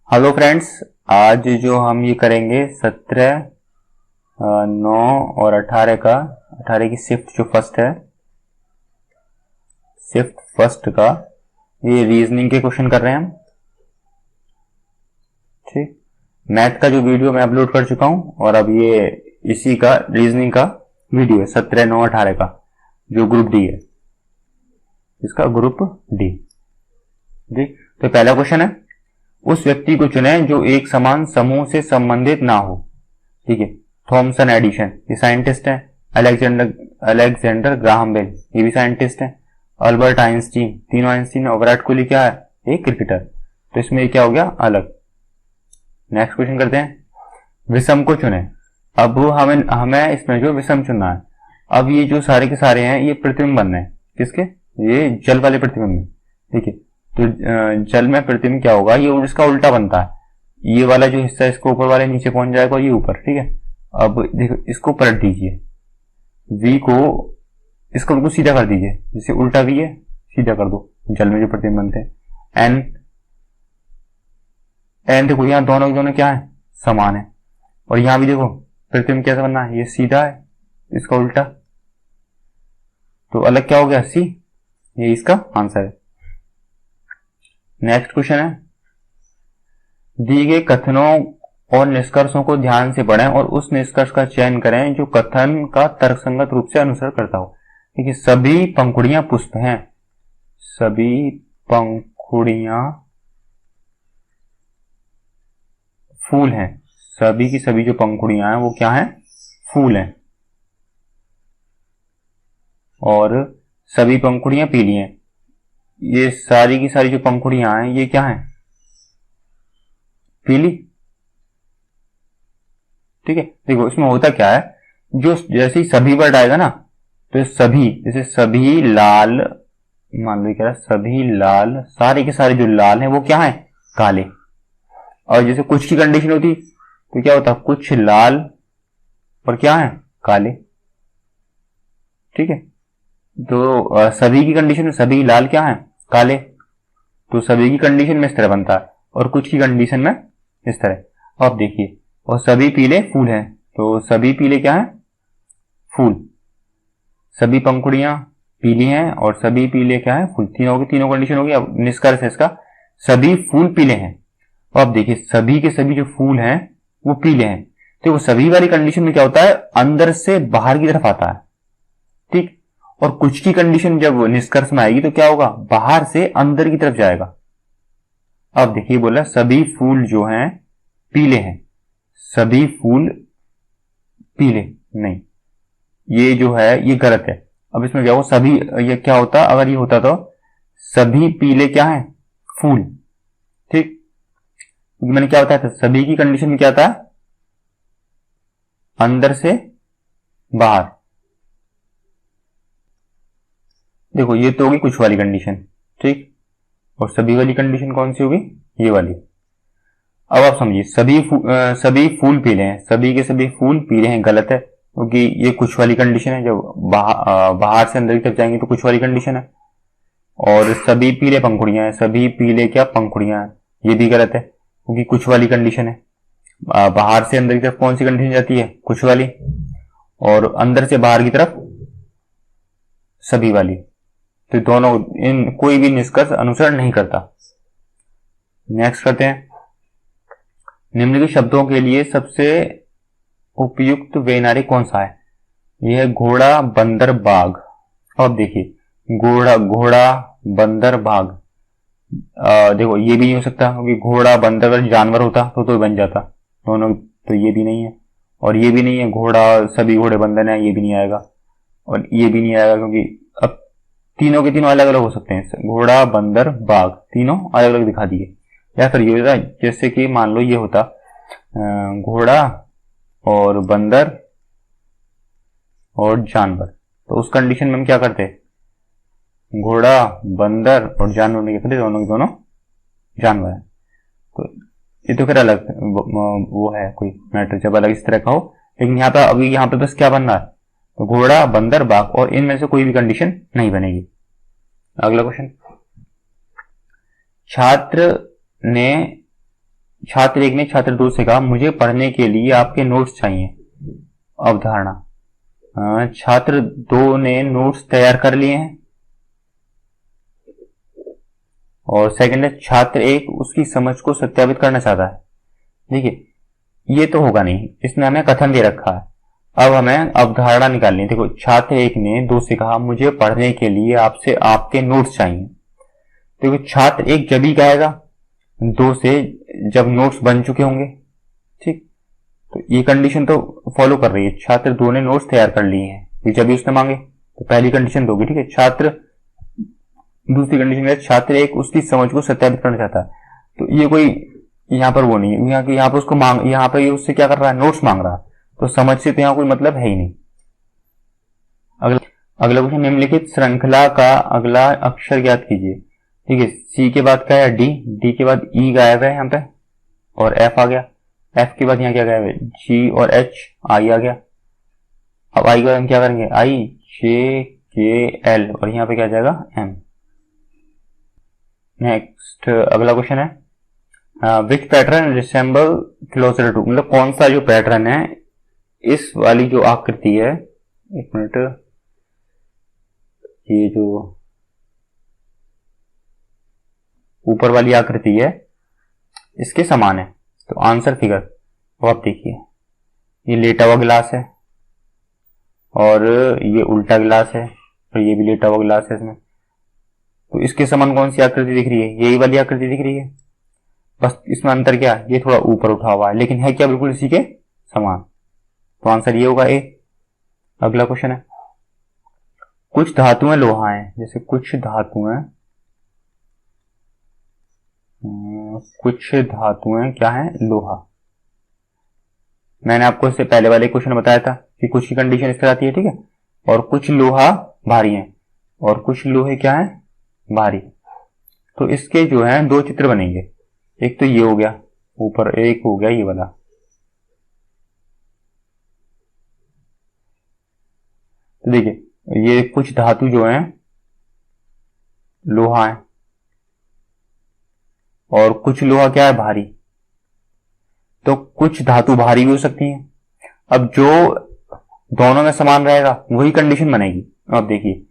Hello friends, आज जो हम ये करेंगे 17, 9 और 18 का 18 की शिफ्ट जो फर्स्ट है, शिफ्ट फर्स्ट का ये रीजनिंग के क्वेश्चन कर रहे हैं हम। ठीक, मैथ का जो वीडियो मैं अपलोड कर चुका हूं और अब ये इसी का रीजनिंग का वीडियो है 17, 9, 18 का जो ग्रुप डी है, इसका ग्रुप डी। ठीक, तो पहला क्वेश्चन है, उस व्यक्ति को चुनें जो एक समान समूह से संबंधित ना हो। ठीक है, थॉमसन एडिशन ये साइंटिस्ट है, अलेक्जेंडर ग्राहम बेल ये भी साइंटिस्ट है, अल्बर्ट आइंस्टीन, तीनों आइंस्टीन, और विराट कोहली क्या है, एक क्रिकेटर। तो इसमें क्या हो गया, अलग। नेक्स्ट क्वेश्चन करते हैं, विषम को चुने। अब हमें इसमें जो विषम चुनना है। अब ये जो सारे के सारे हैं ये प्रतिबिंब बनने हैं, किसके, ये जल वाले प्रतिबिंब में। ठीक है, तो जल में प्रतिबिंब क्या होगा, ये इसका उल्टा बनता है। ये वाला जो हिस्सा इसको ऊपर वाले नीचे पहुंच जाएगा और ये ऊपर। ठीक है, अब देखो इसको पलट दीजिए, v को इसको बिल्कुल सीधा कर दीजिए, जिसे उल्टा v है सीधा कर दो। जल में जो प्रतिबिंब बनते हैं n देखो यहाँ दोनों के दोनों क्या है, समान है। और यहां भी देखो प्रतिबिंब कैसा बनना है, ये सीधा है इसका उल्टा, तो अलग क्या हो गया, c। ये इसका आंसर है। नेक्स्ट क्वेश्चन है, दिए गए कथनों और निष्कर्षों को ध्यान से पढ़ें और उस निष्कर्ष का चयन करें जो कथन का तर्कसंगत रूप से अनुसरण करता हो। देखिए, सभी पंखुड़ियां पुष्प हैं, सभी पंखुड़ियां फूल हैं, सभी की सभी जो पंखुड़ियां हैं वो क्या हैं, फूल हैं, और सभी पंखुड़ियां पीली हैं। ये सारी की सारी जो पंखुड़ियां हैं ये क्या हैं, पीली। ठीक है, देखो इसमें होता क्या है, जो जैसे ही सभी वर्ड आएगा ना, तो सभी, जैसे सभी लाल, मान लो क्या है, सभी लाल, सारे के सारे जो लाल हैं वो क्या हैं, काले। और जैसे कुछ की कंडीशन होती तो क्या होता, कुछ लाल और क्या है, काले। ठीक है, तो सभी की कंडीशन में सभी लाल क्या है, काले। तो सभी की कंडीशन में इस तरह बनता है और कुछ की कंडीशन में इस तरह। अब देखिए, और सभी पीले फूल हैं, तो सभी पीले क्या है, फूल। सभी पंखुड़ियां पीली हैं और सभी पीले क्या है, फूल। तीनों की तीनों कंडीशन होगी। अब निष्कर्ष है इसका, सभी फूल पीले हैं। अब देखिए, सभी के सभी जो फूल हैं वो पीले हैं, तो वो सभी वाली कंडीशन में क्या होता है, अंदर से बाहर की तरफ आता है। ठीक, और कुछ की कंडीशन जब निष्कर्ष में आएगी तो क्या होगा, बाहर से अंदर की तरफ जाएगा। अब देखिए, बोला सभी फूल जो हैं पीले हैं, सभी फूल पीले नहीं, ये जो है ये गलत है। अब इसमें क्या होगा, सभी, ये क्या होता, अगर ये होता तो सभी पीले क्या है, फूल। ठीक, मैंने क्या बताया था, सभी की कंडीशन में क्या था, अंदर से बाहर। देखो ये तो होगी कुछ वाली कंडीशन। ठीक, और सभी वाली कंडीशन कौन सी होगी, ये वाली। अब आप समझिए, सभी फूल पीले हैं, सभी के सभी फूल पीले हैं, गलत है, क्योंकि ये कुछ वाली कंडीशन है। जब बाहर से अंदर की तरफ जाएंगे तो कुछ वाली कंडीशन है। और सभी पीले पंखुड़ियां हैं, सभी पीले क्या पंखुड़ियां हैं, ये भी गलत है, क्योंकि कुछ वाली कंडीशन है। बाहर से अंदर की तरफ कौन सी कंडीशन जाती है, कुछ वाली, और अंदर से बाहर की तरफ सभी वाली। तो दोनों, इन कोई भी निष्कर्ष अनुसरण नहीं करता। नेक्स्ट करते हैं, निम्नलिखित शब्दों के लिए सबसे उपयुक्त वेनारे कौन सा है। यह है घोड़ा, बंदर, बाघ। अब देखिए, घोड़ा बंदर बाघ, देखो ये भी नहीं हो सकता, क्योंकि घोड़ा बंदर अगर जानवर होता तो बन जाता दोनों, तो ये भी नहीं है, और ये भी नहीं है, घोड़ा सभी घोड़े बंदर है, ये भी नहीं आएगा, और ये भी नहीं आएगा, क्योंकि अब तीनों के तीनों अलग अलग हो सकते हैं, घोड़ा बंदर बाघ तीनों अलग अलग दिखा दिए। या फिर ये होता, जैसे कि मान लो ये होता घोड़ा और बंदर और जानवर, तो उस कंडीशन में हम क्या करते, घोड़ा बंदर और जानवर में क्या करते, दोनों के दोनों जानवर है। तो ये तो फिर अलग वो है, कोई मैटर जब अलग इस तरह का हो। लेकिन यहाँ पे अभी यहाँ पे बस क्या बन रहा है, तो घोड़ा बंदर बाघ, और इनमें से कोई भी कंडीशन नहीं बनेगी। अगला क्वेश्चन, छात्र ने छात्र 1 ने छात्र 2 से कहा मुझे पढ़ने के लिए आपके नोट्स चाहिए। अवधारणा, छात्र 2 ने नोट्स तैयार कर लिए हैं। और सेकंड है छात्र 1 उसकी समझ को सत्यापित करना चाहता है। देखिए ये तो होगा नहीं, इसने हमें कथन दे रखा है। अब हमें अवधारणा निकालनी है। देखो छात्र 1 ने 2 से कहा मुझे पढ़ने के लिए आपसे आपके नोट्स चाहिए। देखो छात्र 1 जब ही कहेगा 2 से जब नोट्स बन चुके होंगे, ठीक। तो ये कंडीशन तो फॉलो कर रही है, छात्र 2 ने नोट्स तैयार कर लिए हैं, जब भी उसने मांगे तो पहली कंडीशन तो होगी, ठीक है। छात्र दूसरी कंडीशन है छात्र 1 उसकी समझ को सत्यापित करना चाहता है। तो ये कोई यहाँ पर वो नहीं है, यहाँ पर उसको यहाँ पर ये उससे क्या कर रहा है, नोट्स मांग रहा है, तो समझ से तो यहाँ कोई मतलब है ही नहीं। अगला क्वेश्चन, निम्नलिखित श्रृंखला का अगला अक्षर ज्ञात कीजिए। ठीक है, सी के बाद क्या है डी, डी के बाद ई गायब है यहाँ पे और एफ आ गया, एफ के बाद यहाँ क्या गायब है, जी और एच, आई आ गया। अब आई के बाद हम क्या करेंगे, आई, जे, के, एल और यहाँ पे क्या जाएगा, एम। नेक्स्ट अगला क्वेश्चन है which pattern resemble closer to, मतलब कौन सा जो पैटर्न है इस वाली जो आकृति है, एक मिनट, ये जो ऊपर वाली आकृति है इसके समान है। तो आंसर फिगर तो आप देखिए, ये लेटा हुआ गिलास है और ये उल्टा गिलास है और ये भी लेटा हुआ गिलास है इसमें, तो इसके समान कौन सी आकृति दिख रही है, यही वाली आकृति दिख रही है। बस इसमें अंतर क्या है, ये थोड़ा ऊपर उठा हुआ है लेकिन है क्या बिल्कुल इसी के समान, तो आंसर ये होगा ए। अगला क्वेश्चन है कुछ धातुएं लोहा है, जैसे कुछ धातुएं क्या है, लोहा। मैंने आपको इससे पहले वाले क्वेश्चन बताया था कि कुछ की कंडीशन इस तरह आती है, ठीक है, और कुछ लोहा भारी है और कुछ लोहे क्या है, भारी। तो इसके जो है दो चित्र बनेंगे, एक तो ये हो गया ऊपर, एक हो गया ये वाला। तो देखिए ये कुछ धातु जो है लोहा है और कुछ लोहा क्या है, भारी। तो कुछ धातु भारी भी हो सकती है। अब जो दोनों में समान रहेगा वही कंडीशन बनेगी। अब देखिए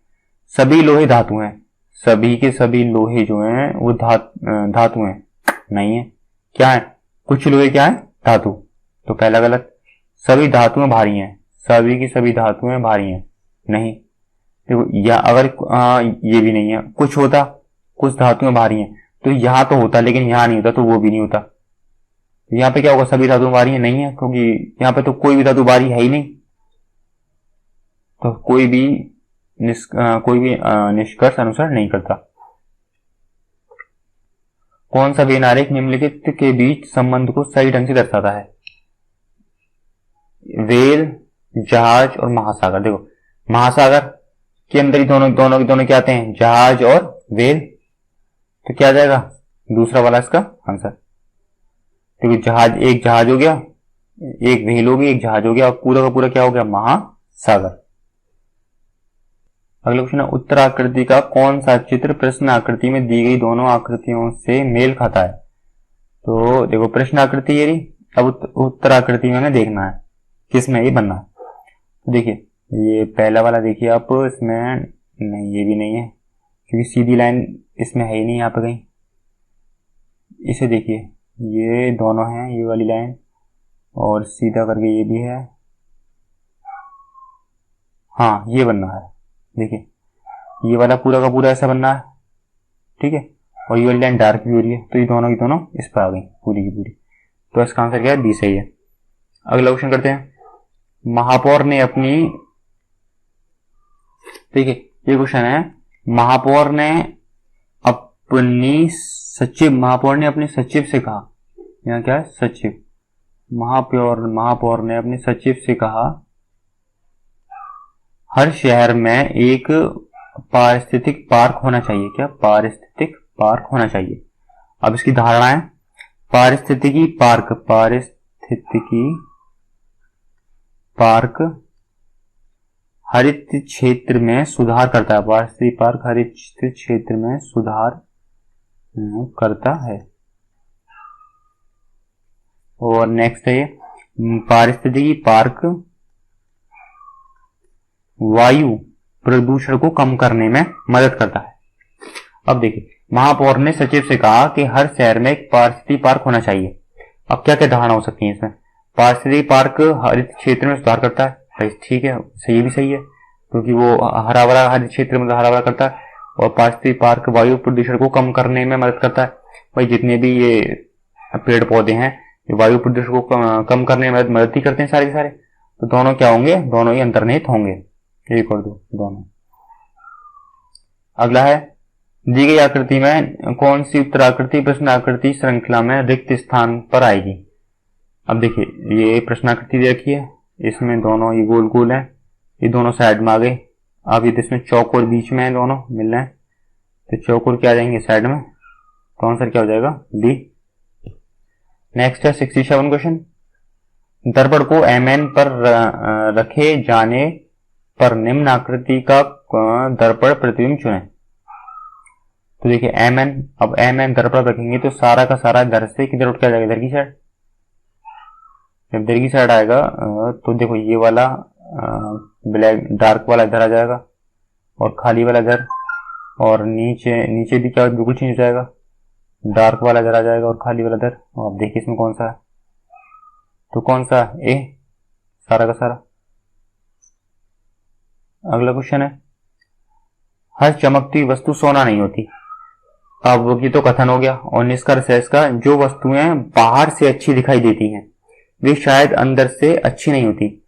सभी लोहे धातु हैं, सभी के सभी लोहे जो हैं वो धातु हैं, नहीं है, क्या है, कुछ लोहे क्या है, धातु। तो पहला गलत। सभी धातुएं भारी हैं, सभी की सभी धातुएं भारी हैं, नहीं। देखो या अगर ये भी नहीं है, कुछ होता, कुछ धातुएं भारी हैं तो यहां तो होता लेकिन यहां नहीं होता, तो वो भी नहीं होता। तो यहां पे क्या होगा, सभी धातुएं भारी हैं, नहीं है, क्योंकि यहां पे तो कोई भी धातु भारी है ही नहीं। तो कोई भी निष्कर्ष अनुसार नहीं करता। कौन सा व्यवहारिक निम्नलिखित के बीच संबंध को सही ढंग से दर्शाता है, वेल, जहाज और महासागर। देखो महासागर के अंदर ही दोनों क्या आते हैं, जहाज और वेल, तो क्या आ जाएगा दूसरा वाला इसका आंसर। देखिए जहाज, एक जहाज हो गया, एक वेल हो गई, एक जहाज हो गया और पूरा का पूरा क्या हो गया, महासागर। अगला क्वेश्चन है उत्तर आकृति का कौन सा चित्र प्रश्न आकृति में दी गई दोनों आकृतियों से मेल खाता है। तो देखो प्रश्न आकृति ये रही, अब उत्तर आकृति में हमें देखना है किसमें ये बनना है। तो देखिए ये पहला वाला देखिए आप, इसमें नहीं, ये भी नहीं है क्योंकि सीधी लाइन इसमें है ही नहीं यहाँ पे कहीं। इसे देखिए ये दोनों हैं, ये वाली लाइन और सीधा करके ये भी है, हाँ ये बनना है। देखिए ये वाला पूरा का पूरा ऐसा बनना है, ठीक है, और ये वाली लाइन डार्क भी हो रही है, तो ये दोनों की दोनों इस पर आ गई पूरी की पूरी। तो इसका आंसर क्या है, बी सही है। अगला क्वेश्चन करते हैं, महापौर ने अपनी, देखिए ये क्वेश्चन है, महापौर ने अपने सचिव से कहा, यहाँ क्या है, सचिव, महापौर ने अपने सचिव से कहा हर शहर में एक पारिस्थितिक पार्क होना चाहिए। क्या, पारिस्थितिक पार्क होना चाहिए। अब इसकी धारणा है पारिस्थितिकी पार्क हरित क्षेत्र में सुधार करता है, पारिस्थितिक पार्क हरित क्षेत्र में सुधार करता है। और नेक्स्ट है ये पारिस्थितिकी पार्क वायु प्रदूषण को कम करने में मदद करता है। अब देखिए, महापौर ने सचिव से कहा कि हर शहर में एक पारिस्थितिकी पार्क होना चाहिए। अब क्या क्या धारणा हो सकती है इसमें? पारिस्थितिकी पार्क हरित क्षेत्र में सुधार करता है, ठीक है, सही भी सही है, क्योंकि वो हरा भरा हरित क्षेत्र में हरा भरा करता है। और पारिस्थितिकी पार्क वायु प्रदूषण को कम करने में मदद करता है। भाई जितने भी ये पेड़ पौधे हैं ये वायु प्रदूषण को कम करने में मदद ही करते हैं सारे के सारे। तो दोनों क्या होंगे? दोनों ही अंतर्निहित होंगे। ये कर दो दोनों। अगला है, दी गई आकृति में कौन सी उत्तर आकृति प्रश्न आकृति श्रृंखला में रिक्त स्थान पर आएगी? अब देखिए, ये प्रश्न आकृति दे रखी है, इसमें दोनों ये गोल गोल है, ये दोनों साइड में आ गए। अब ये इसमें चौकोर बीच में है, दोनों मिल रहे हैं, तो चौकोर क्या आ जाएंगे? साइड में। तो आंसर क्या हो जाएगा? डी। नेक्स्ट है 67 क्वेश्चन, दर्पण को MN पर रखे जाने पर निम्न आकृति का दर्पण प्रतिबिंब चुने। तो देखिए MN, अब MN दर्पण रखेंगे तो सारा का सारा इधर से किधर उठ के आ जाएगा? इधर की साइड। जब इधर की साइड आएगा तो देखो ये वाला ब्लैक डार्क वाला इधर आ जाएगा और खाली वाला इधर, और नीचे भी क्या बिल्कुल चेंज हो जाएगा, डार्क वाला इधर आ जाएगा और खाली वाला इधर। और आप देखिए इसमें कौन सा है, तो कौन सा? ए, सारा का सारा। अगला क्वेश्चन है, हर चमकती वस्तु सोना नहीं होती। अब ये तो कथन हो गया, और निष्कर्ष है इसका, जो वस्तुएं बाहर से अच्छी दिखाई देती हैं वे शायद अंदर से अच्छी नहीं होती।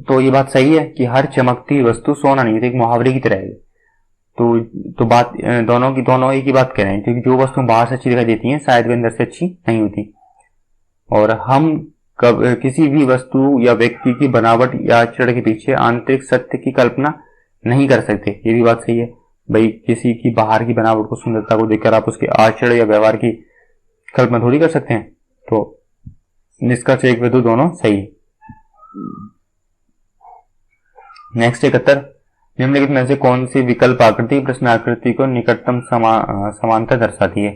तो ये बात सही है कि हर चमकती वस्तु सोना नहीं होती, एक मुहावरे की तरह है। तो बात दोनों एक ही बात कह रहे हैं, क्योंकि जो वस्तु बाहर से अच्छी दिखाई देती हैं शायद वे अंदर से अच्छी नहीं होती। और हम किसी भी वस्तु या व्यक्ति की बनावट या आचरण के पीछे आंतरिक सत्य की कल्पना नहीं कर सकते। ये भी बात सही है भाई, किसी की बाहर की बनावट को, सुंदरता को देखकर आप उसके आचरण या व्यवहार की कल्पना थोड़ी कर सकते हैं। तो निष्कर्ष एक व दो दोनों सही। नेक्स्ट 71, निम्नलिखित में से कौन सी विकल्प आकृति प्रश्न आकृति को निकटतम समानता दर्शाती है?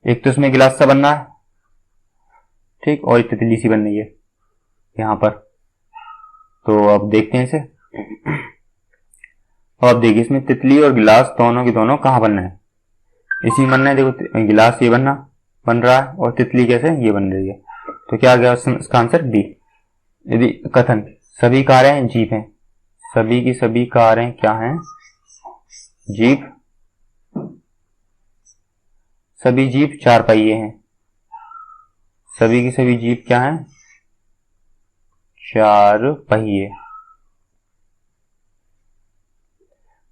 एक तो इसमें गिलास सा बनना है, ठीक, और एक तितली सी बन रही है यहां पर। तो अब देखते हैं इसे। और अब देखिए, इसमें तितली और गिलास दोनों के दोनों कहां बनना है? इसी में बनना है। देखो गिलास ये बन रहा है और तितली कैसे? ये बन रही है। तो क्या आ गया इसका आंसर? डी। यदि कथन सभी कारें जीप हैं, सभी की सभी कारें क्या हैं? जीप। सभी जीप चार पहिए हैं, सभी की सभी जीप क्या हैं? चार पहिए।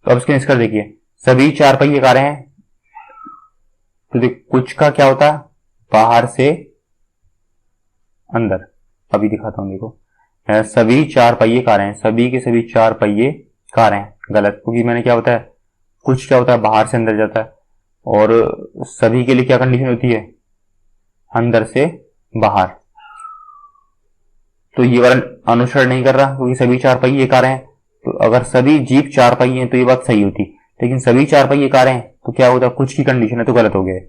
तो अब इसके निष्कर्ष देखिए, सभी चार पहिए कारें हैं, तो देखो कुछ का क्या होता है? बाहर से अंदर। अभी दिखाता हूं, देखो सभी चार पहिए कारें हैं, सभी के सभी चार पहिए कारें हैं, गलत, क्योंकि मैंने क्या होता है, कुछ क्या होता है? बाहर से अंदर जाता है, और सभी के लिए क्या कंडीशन होती है? अंदर से बाहर। तो ये वाला अनुसरण नहीं कर रहा, क्योंकि सभी चार पहिए कारें हैं। तो अगर सभी जीप चार पहिए हैं तो ये बात सही होती, लेकिन सभी चार पहिए कारें हैं तो क्या होता है? कुछ की कंडीशन है, तो गलत हो गया।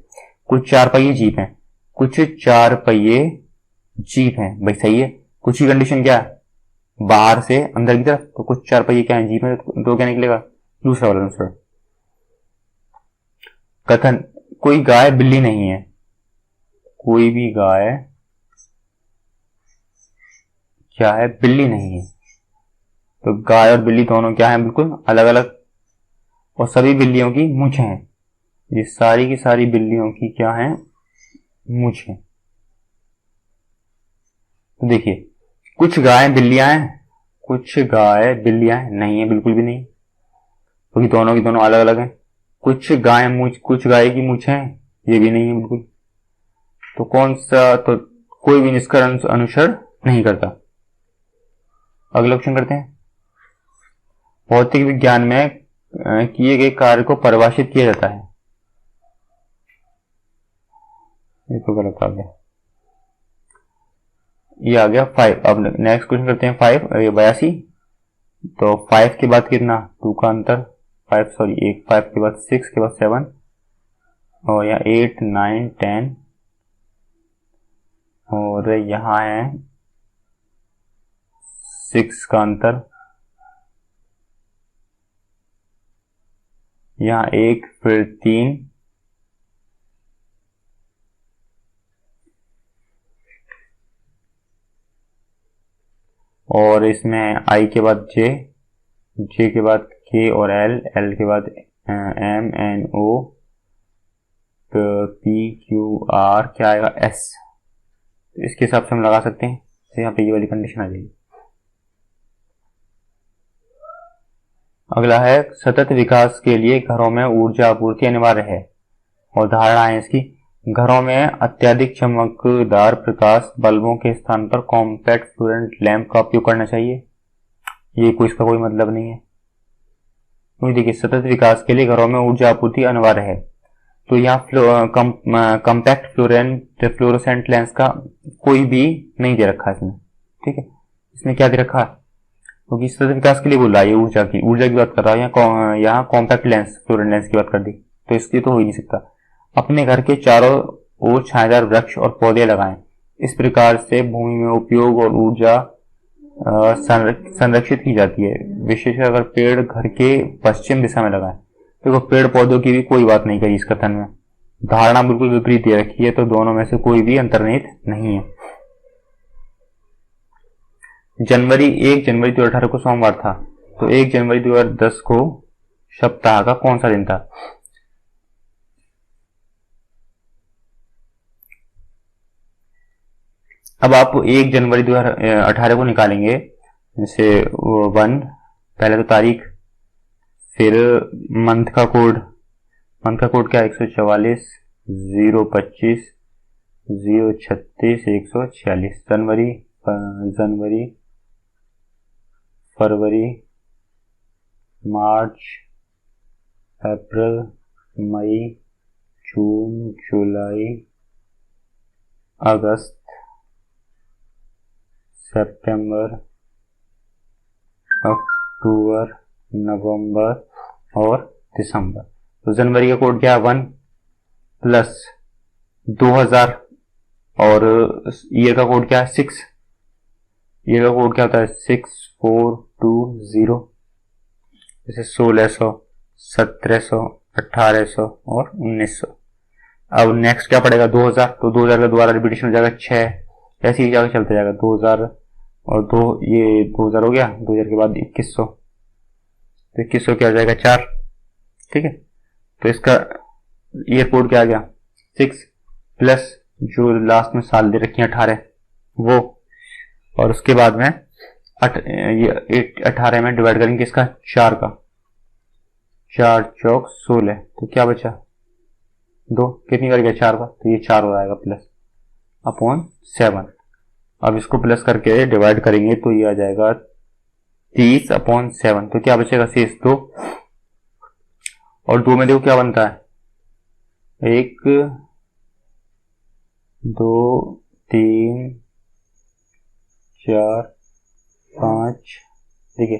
कुछ चार पहिए जीप हैं, कुछ चार पहिए जीप हैं, भाई सही है। कुछ की कंडीशन क्या है? बाहर से अंदर की तरफ, तो कुछ चार पहिए क्या है? जीप है, तो क्या निकलेगा? दूसरा वाला आंसर। कथन कोई गाय बिल्ली नहीं है, कोई भी गाय क्या है? बिल्ली नहीं है। तो गाय और बिल्ली दोनों क्या है? बिल्कुल अलग अलग। और सभी बिल्लियों की मूंछें हैं, ये सारी की सारी बिल्लियों की क्या है? मूंछें। तो देखिए, कुछ गाय बिल्लियां हैं, कुछ गाय बिल्लियां नहीं है, बिल्कुल भी नहीं, क्योंकि दोनों की दोनों अलग अलग हैं। कुछ गाय की मूंछें हैं, ये भी नहीं है बिल्कुल। तो कौन सा? तो कोई भी निष्कर्ष अनुसरण नहीं करता। अगला ऑप्शन करते हैं, भौतिक विज्ञान में किए गए कार्य को परिभाषित किया जाता है। ये तो गलत आ गया, ये आ गया 5। अब नेक्स्ट क्वेश्चन करते हैं 5, 82। तो 5 के बाद कितना? 2 का अंतर, 5 के बाद 6 के बाद 7, और यहाँ 8, 9, 10, और यहाँ है 6 का अंतर, यहाँ 1 फिर 3, और इसमें I के बाद J, J के बाद K और L, L के बाद M N O P Q R क्या आएगा S। तो इसके हिसाब से हम लगा सकते हैं। तो यहाँ पे ये वाली कंडीशन आ जाएगी। अगला है सतत विकास के लिए घरों में ऊर्जा आपूर्ति अनिवार्य है, और धारणा है इसकी, घरों में अत्यधिक चमकदार प्रकाश बल्बों के स्थान पर कॉम्पैक्ट फ्लोरेंट लैंप का उपयोग करना चाहिए। ये कोई इसका कोई मतलब नहीं है, क्योंकि देखिए सतत विकास के लिए घरों में ऊर्जा आपूर्ति अनिवार्य है, तो यहाँ कॉम्पैक्ट फ्लोरोसेंट लेंस का कोई भी नहीं दे रखा है इसमें। ठीक है, इसमें क्या दे रखा है, क्योंकि सतत विकास के लिए बोल रहा है, ये ऊर्जा की बात कर रहा है, यहाँ कॉम्पैक्ट लेंस फ्लोरेंट लेंस की बात कर दी, तो इसकी तो हो ही नहीं सकता। अपने घर के चारों ओर छायादार वृक्ष और पौधे लगाएं, इस प्रकार से भूमि में उपयोग और ऊर्जा संरक्षित की जाती है। विशेषकर अगर पेड़ घर के पश्चिम दिशा में लगाएं, तो पेड़ पौधों की भी कोई बात नहीं करी इस कथन में, धारणा बिल्कुल विपरीत दे रखी है, तो दोनों में से कोई भी अंतर्निहित नहीं है। 1 जनवरी 2018 को सोमवार था, तो 1 जनवरी 2010 को सप्ताह का कौन सा दिन था। अब आप 1 जनवरी 2018 को निकालेंगे, जैसे 1 पहले तो तारीख, फिर मंथ का कोड क्या है 144 025 036 146, जनवरी फरवरी मार्च अप्रैल मई जून जुलाई अगस्त सितंबर अक्टूबर नवंबर और दिसंबर। तो जनवरी का कोड क्या है 1 प्लस 2000, और ईयर का कोड क्या है 6, ईयर का कोड क्या होता है 6420, जैसे 1600 1700 1800 और 1900। अब नेक्स्ट क्या पड़ेगा 2000, तो 2000 का दोबारा रिपीटेशन हो जाएगा 6, ऐसे ही जाकर चलते जाएगा 2000 और 2, ये 2000 हो गया, 2000 के बाद 2100, तो 2100 क्या हो जाएगा 4। ठीक है, तो इसका ईयर कोड क्या आ गया 6 प्लस जो लास्ट में साल दे रखी है 18 वो, और उसके बाद में 18 में डिवाइड करेंगे इसका 4 का, 4 चौक 16, तो क्या बचा 2, कितनी बार गया 4 का, तो ये 4 हो जाएगा प्लस अपॉन 7। अब इसको प्लस करके डिवाइड करेंगे तो ये आ जाएगा 30/7, तो क्या बचेगा शेष 2, और 2 में देखो क्या बनता है 1 2 3 4 5, देखिए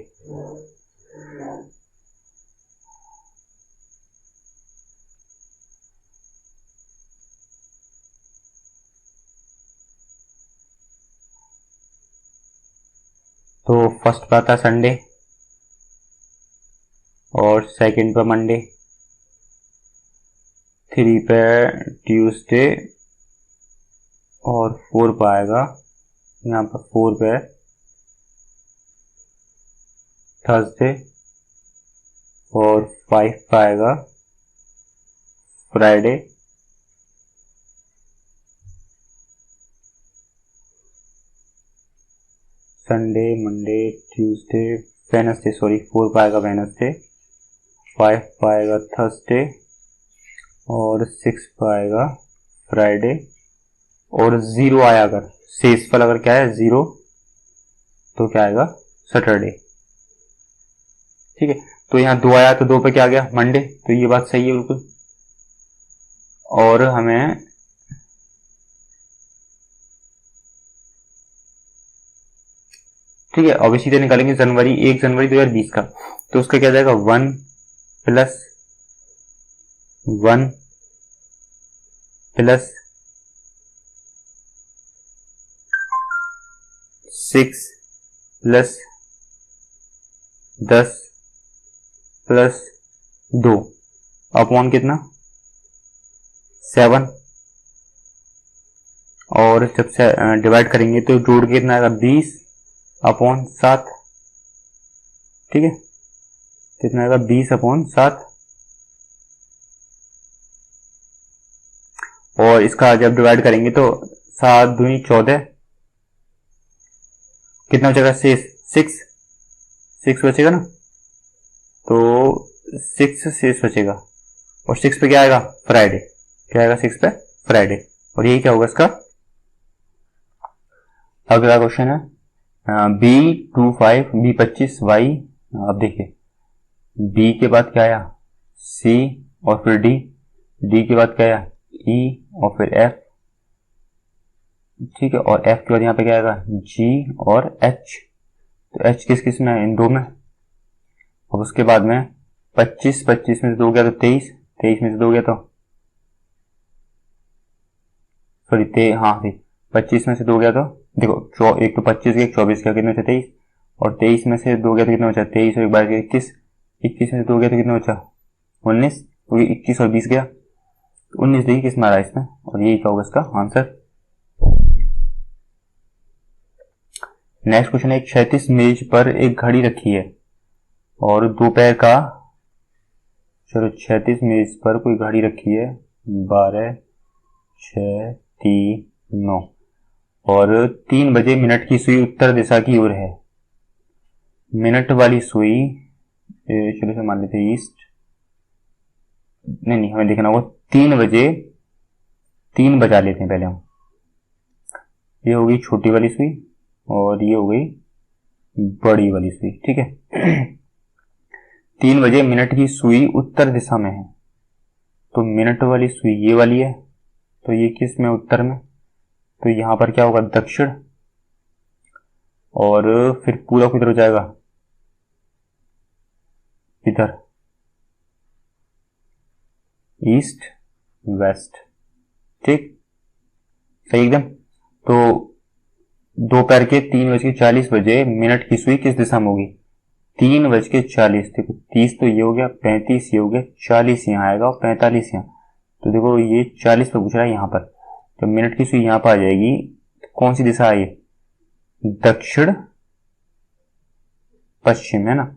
तो फर्स्ट पे आता है संडे, और सेकंड पे मंडे, 3 पे ट्यूसडे, और 4 पे आएगा, यहाँ पर 4 पे थर्सडे, और 5 पे आएगा Friday, Sunday Monday Tuesday Wednesday, 4 पे आएगा वेडनेसडे, 5 पे आएगा थर्सडे, और 6 पे आएगा फ्राइडे, और 0 आया अगर शेषफल अगर क्या है 0, तो क्या आएगा सैटरडे। ठीक है, तो यहाँ 2 आया तो 2 पे क्या आ गया मंडे, तो ये बात सही है बिल्कुल। और हमें ठीक है, अब सीधे निकालेंगे 1 जनवरी 2020 का, तो उसका क्या जाएगा 1 plus 1 plus 6 plus 10 plus 2 upon कितना 7, और जब से डिवाइड करेंगे तो जोड़ के कितना आएगा 20 अपॉन 7। ठीक है, कितना आएगा 20 अपॉन 7। और इसका जब डिवाइड करेंगे तो 7 दूनी 14, कितना बचेगा 6 बचेगा ना, तो 6 शेष बचेगा। और 6 पे क्या आएगा फ्राइडे, क्या आएगा 6 पे फ्राइडे, और यही क्या होगा इसका। अगला क्वेश्चन है B25 B25 Y। अब देखिए B के बाद क्या आया C और फिर D के बाद क्या आया E और फिर F। ठीक है, और F के बाद यहाँ पे क्या आएगा G और H। तो H किस किस में है, इन दो में। अब उसके बाद में 25 में से 2 गया तो 23 में से 2 गया तो सॉरी हाँ 25 में से 2 गया तो देखो एक तो 25 गया, 24 गया, कितने से 23, और 23 में से 2 गया तो कितना बचा 23 और एक बार 21 में से 2 गया तो कितना बचा 19, क्योंकि 21 और 20 गया 19। देखिए किस में आ रहा है इसमें, और यही क्या होगा इसका आंसर। नेक्स्ट क्वेश्चन है, एक क्षैतिज मेज पर एक घड़ी रखी है और दोपहर का, चलो क्षैतिज मेज पर कोई घड़ी रखी है 12, 6, 3, 9 और 3 बजे मिनट की सुई उत्तर दिशा की ओर है। मिनट वाली सुई चलो से मान लेते ईस्ट, नहीं हमें देखना होगा 3 बजा लेते हैं पहले हम। ये हो गई छोटी वाली सुई और ये हो गई बड़ी वाली सुई। ठीक है 3 बजे मिनट की सुई उत्तर दिशा में है, तो मिनट वाली सुई ये वाली है, तो ये किस में उत्तर में, तो यहां पर क्या होगा दक्षिण, और फिर पूरा किधर हो जाएगा इधर ईस्ट वेस्ट। ठीक सही एकदम। तो दोपहर के 3:40 बजे मिनट की सुई किस दिशा में होगी 3:40। देखो 30 तो ये हो गया, 35 ये हो गया, 40 यहाँ आएगा और 45 यहाँ। तो देखो ये 40 पे पूछ रहा है यहाँ पर, तो मिनट की सुई यहाँ पर आ जाएगी। तो कौन सी दिशा है ये दक्षिण पश्चिम है ना।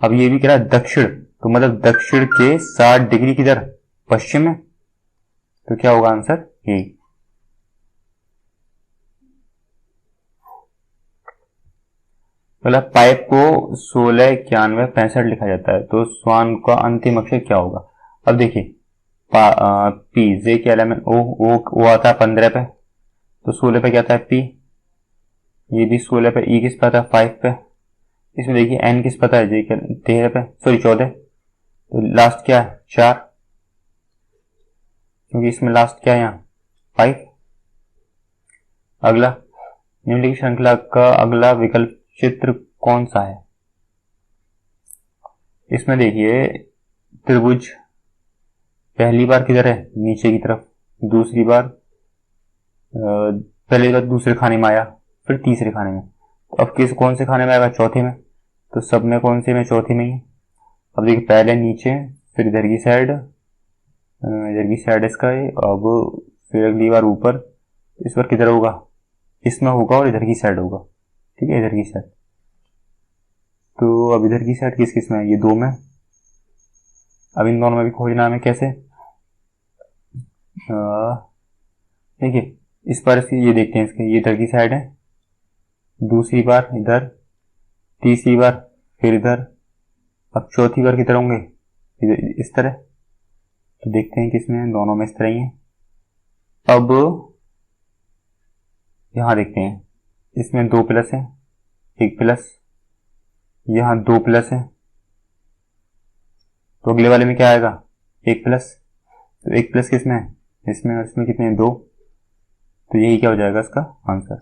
अब ये भी कह रहा है दक्षिण, तो मतलब दक्षिण के 60 डिग्री किधर पश्चिम में, तो क्या होगा आंसर यही। मतलब पाइप को 16, 91, 65 लिखा जाता है, तो स्वान का अंतिम अक्षर क्या होगा। अब देखिए पी जे के एलिमेंट ओ आता है 15 पे, तो 16 पे क्या आता है पी, ये भी 16 पे, ई किस पे आता है 5 पे, इसमें देखिए एन किस पता है जे के 13 पे, सॉरी 14, तो लास्ट क्या है 4, क्योंकि इसमें लास्ट क्या है यहाँ 5। अगला निम्नलिखित श्रृंखला का अगला विकल्प चित्र कौन सा है। इसमें देखिए त्रिभुज पहली बार किधर है नीचे की तरफ, दूसरी बार पहले बार दूसरे खाने में आया, फिर तीसरे खाने में, तो अब किस कौन से खाने में आएगा चौथे में, तो सब में कौन से में चौथे में ही। अब देखिए पहले नीचे, फिर इधर की साइड इसका है, अब फिर अगली बार ऊपर, इस बार किधर होगा इसमें होगा और इधर की साइड होगा। ठीक है इधर की साइड, तो अब इधर की साइड किस किस में है ये 2 में। अब इन दोनों में भी खोजना हमें कैसे, देखिए इस बार इसकी ये देखते हैं, इसके ये इधर की साइड है, दूसरी बार इधर, तीसरी बार फिर इधर, अब चौथी बार किधर होंगे इस तरह, तो देखते हैं किसमें दोनों में इस तरह ही है। अब यहां देखते हैं इसमें 2 प्लस है, 1 प्लस, यहां 2 प्लस है, तो अगले वाले में क्या आएगा 1 प्लस, तो 1 प्लस किसमें है इसमें, और इसमें कितने 2, तो यही क्या हो जाएगा इसका आंसर।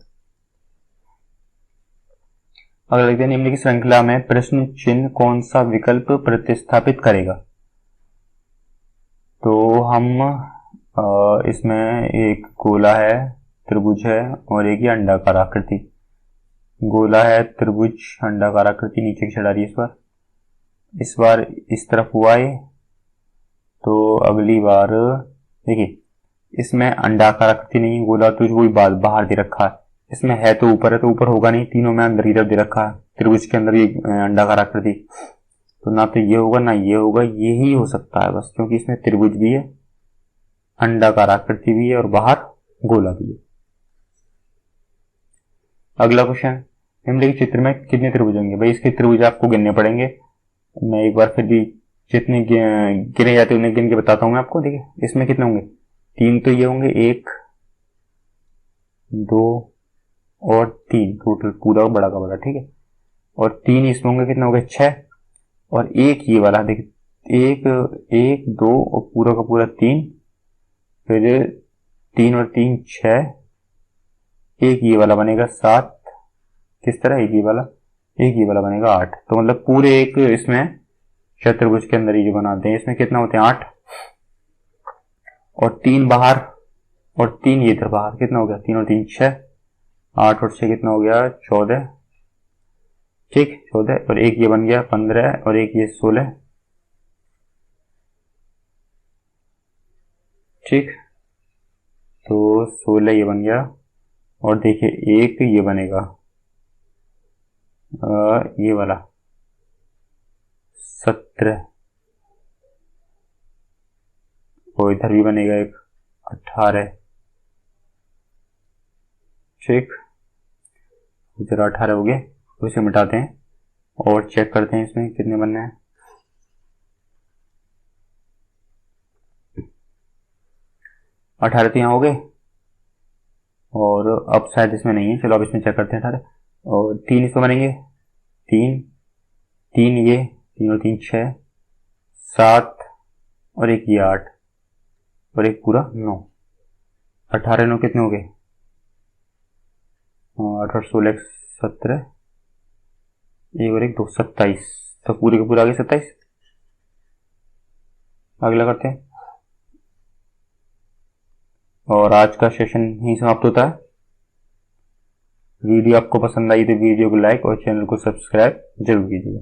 अगर लिखते हैं निम्नलिखित श्रृंखला में प्रश्न चिन्ह कौन सा विकल्प प्रतिस्थापित करेगा, तो हम इसमें एक गोला है, त्रिभुज है और एक ही अंडाकार आकृति, गोला है, त्रिभुज, अंडाकार आकृति नीचे की साइड आ रही है इस बार इस तरफ हुआ है। तो अगली बार देखिए इसमें अंडाकार आकृति नहीं, गोला त्रिभुज वही बाहर दे रखा है, इसमें है तो ऊपर है, तो ऊपर होगा नहीं, तीनों में अंदर इधर दे रखा है, त्रिभुज के अंदर ये अंडाकार आकृति, तो ना तो ये होगा ना ये होगा, यही हो सकता है बस, क्योंकि इसमें त्रिभुज भी है, अंडाकार आकृति भी है और बाहर गोला भी है। अगला क्वेश्चन, निम्नलिखित चित्र में कितने त्रिभुज होंगे? भाई इसके त्रिभुज आपको गिनने पड़ेंगे, मैं एक बार फिर भी जितने गिने जाते उन्हें गिन के बताता हूं मैं आपको। देखिए इसमें कितने होंगे, 3 तो ये होंगे, 1 2 और 3, टोटल पूरा बड़ा का बड़ा, ठीक है। और 3 इसमें होंगे, कितने हो गए 6, और एक ये वाला देखिए 1 2 और पूरा का पूरा 3, फिर 3 और 3 6, एक ये वाला बनेगा 7, किस तरह एक ये वाला बनेगा 8, तो मतलब पूरे एक इसमें चतुर्भुज के अंदर ही जो बनाते हैं इसमें कितना होते हैं 8, और 3 बाहर और 3 ये इधर बाहर, कितना हो गया 3 और 3 6, 8 और 6 कितना हो गया 14, ठीक 14, और एक ये बन गया 15 और एक ये 16, ठीक, तो 16 ये बन गया, और देखिए एक ये बनेगा ये वाला 17, और इधर भी बनेगा एक 18, ठीक, इधर 18 हो गए, उसे मिटाते हैं और चेक करते हैं इसमें कितने बनने हैं। 18 तो यहाँ हो गए, और अब शायद इसमें नहीं है, चलो अब इसमें चेक करते हैं 18, और 3 इसमें बनेंगे, 3 ये 3 और 3 6 7, और एक ये 8, और एक पूरा 9, 18 9 कितने हो गए 8 और 16 17, एक और एक 2 27, तो पूरे के पूरे आ गए 27। अगला करते हैं, और आज का सेशन ही समाप्त होता है। वीडियो आपको पसंद आई तो वीडियो को लाइक और चैनल को सब्सक्राइब जरूर कीजिएगा।